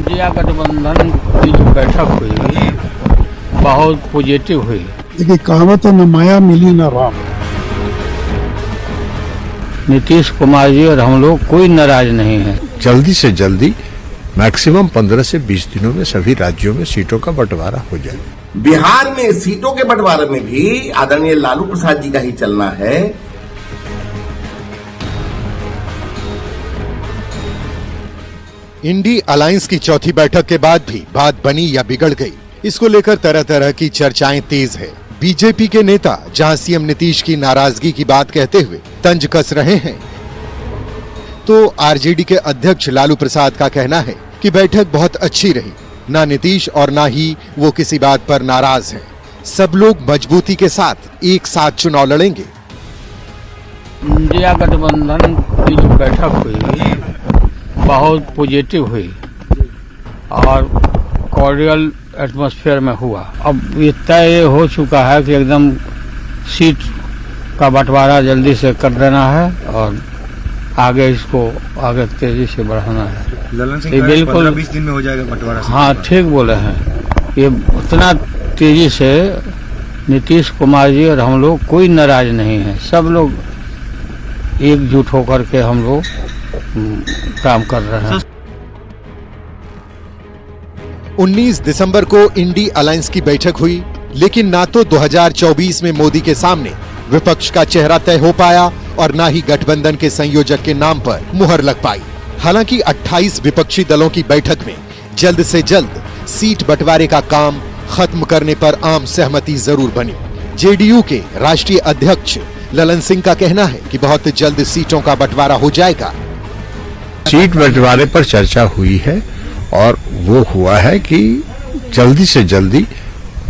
India गठबंधन की जो बैठक हुई बहुत पॉजिटिव हुई। देखिए कहावत है, न माया मिली न राम। नीतीश कुमार जी और हम लोग कोई नाराज नहीं है। जल्दी से जल्दी मैक्सिमम 15 से 20 दिनों में सभी राज्यों में सीटों का बंटवारा हो जाए। बिहार में सीटों के बंटवारे में भी आदरणीय लालू प्रसाद जी का ही चलना है। इंडी अलायंस की चौथी बैठक के बाद भी बात बनी या बिगड़ गई, इसको लेकर तरह तरह की चर्चाएं तेज है। बीजेपी के नेता जहां सीएम नीतीश की नाराजगी की बात कहते हुए तंज कस रहे हैं, तो आरजेडी के अध्यक्ष लालू प्रसाद का कहना है कि बैठक बहुत अच्छी रही। ना नीतीश और ना ही वो किसी बात पर नाराज हैं। सब लोग मजबूती के साथ एक साथ चुनाव लड़ेंगे। इंडिया गठबंधन की जो बैठक हुई बहुत पॉजिटिव हुई और कॉर्डियल एटमॉस्फेयर में हुआ। अब ये तय हो चुका है कि एकदम सीट का बंटवारा जल्दी से कर देना है और आगे इसको आगे तेजी से बढ़ाना है। ललन सिंह ये बिल्कुल 20 दिन में हो जाएगा बंटवारा। हाँ, ठीक बोले हैं। ये उतना तेजी से नीतीश कुमार जी और हम लोग कोई नाराज नहीं है। सब लोग एकजुट होकर के हम लोग काम कर रहे हैं। 19 दिसंबर को इंडी अलायंस की बैठक हुई, लेकिन ना तो 2024 में मोदी के सामने विपक्ष का चेहरा तय हो पाया और ना ही गठबंधन के संयोजक के नाम पर मुहर लग पाई। हालांकि 28 विपक्षी दलों की बैठक में जल्द से जल्द सीट बंटवारे का काम खत्म करने पर आम सहमति जरूर बनी। जेडीयू के राष्ट्रीय अध्यक्ष ललन सिंह का कहना है कि बहुत जल्द सीटों का बंटवारा हो जाएगा। सीट बंटवारे पर चर्चा हुई है और वो हुआ है कि जल्दी से जल्दी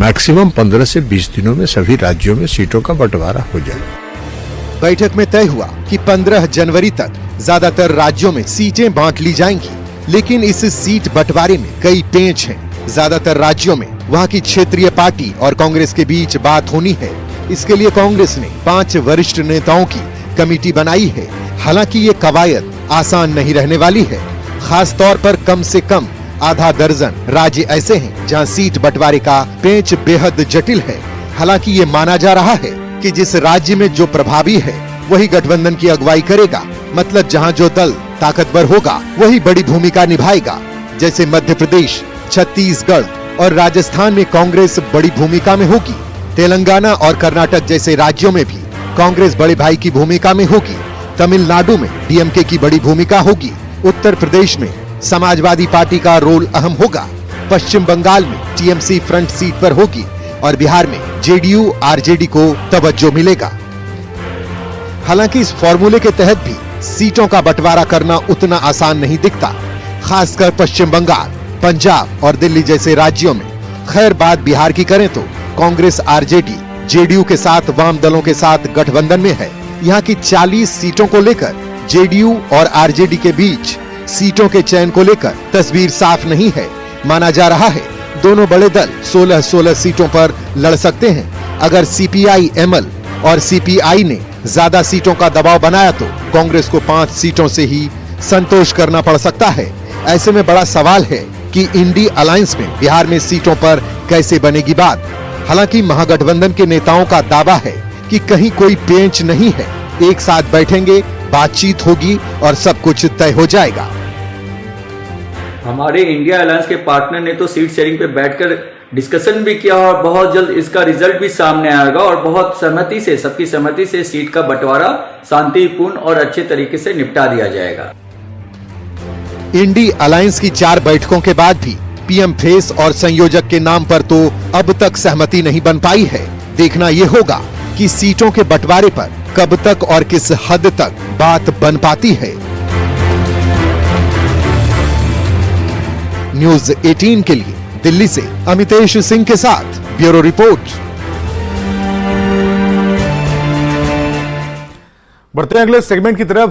मैक्सिमम 15 से 20 दिनों में सभी राज्यों में सीटों का बंटवारा हो जाए। बैठक में तय हुआ कि 15 जनवरी तक ज्यादातर राज्यों में सीटें बांट ली जाएंगी, लेकिन इस सीट बंटवारे में कई पेंच हैं। ज्यादातर राज्यों में वहां की क्षेत्रीय पार्टी और कांग्रेस के बीच बात होनी है। इसके लिए कांग्रेस ने 5 वरिष्ठ नेताओं की कमेटी बनाई है। हालांकि ये कवायद आसान नहीं रहने वाली है। खास तौर पर कम से कम आधा दर्जन राज्य ऐसे हैं जहां सीट बंटवारे का पेंच बेहद जटिल है। हालांकि ये माना जा रहा है कि जिस राज्य में जो प्रभावी है वही गठबंधन की अगुवाई करेगा। मतलब जहां जो दल ताकतवर होगा वही बड़ी भूमिका निभाएगा। जैसे मध्य प्रदेश, छत्तीसगढ़ और राजस्थान में कांग्रेस बड़ी भूमिका में होगी। तेलंगाना और कर्नाटक जैसे राज्यों में भी कांग्रेस बड़े भाई की भूमिका में होगी। तमिलनाडु में डीएमके की बड़ी भूमिका होगी। उत्तर प्रदेश में समाजवादी पार्टी का रोल अहम होगा। पश्चिम बंगाल में टीएमसी फ्रंट सीट पर होगी और बिहार में जेडीयू आरजेडी को तवज्जो मिलेगा। हालांकि इस फॉर्मूले के तहत भी सीटों का बंटवारा करना उतना आसान नहीं दिखता, खासकर पश्चिम बंगाल, पंजाब और दिल्ली जैसे राज्यों में। खैर बात बिहार की करें तो कांग्रेस आरजेडी जेडीयू के साथ वाम दलों के साथ गठबंधन में है। यहाँ की 40 सीटों को लेकर जेडीयू और आरजेडी के बीच सीटों के चयन को लेकर तस्वीर साफ नहीं है। माना जा रहा है दोनों बड़े दल 16-16 सीटों पर लड़ सकते हैं। अगर सीपीआई एमएल और सीपीआई ने ज्यादा सीटों का दबाव बनाया तो कांग्रेस को 5 सीटों से ही संतोष करना पड़ सकता है। ऐसे में बड़ा सवाल है कि इंडी अलायंस में बिहार में सीटों पर कैसे बनेगी बात। हालांकि महागठबंधन के नेताओं का दावा है कि कहीं कोई पेंच नहीं है। एक साथ बैठेंगे, बातचीत होगी और सब कुछ तय हो जाएगा। हमारे इंडिया अलायंस के पार्टनर ने तो सीट शेयरिंग पे बैठकर डिस्कशन भी किया और बहुत जल्द इसका रिजल्ट भी सामने आएगा और बहुत सहमति से, सबकी सहमति से सीट का बंटवारा शांतिपूर्ण और अच्छे तरीके से निपटा दिया जाएगा। इंडी अलायंस की 4 बैठकों के बाद भी पीएम फेस और संयोजक के नाम पर तो अब तक सहमति नहीं बन पाई है। देखना यह होगा कि सीटों के बंटवारे पर कब तक और किस हद तक बात बन पाती है। न्यूज 18 के लिए दिल्ली से अमितेश सिंह के साथ ब्यूरो रिपोर्ट। बढ़ते हैं अगले सेगमेंट की तरफ।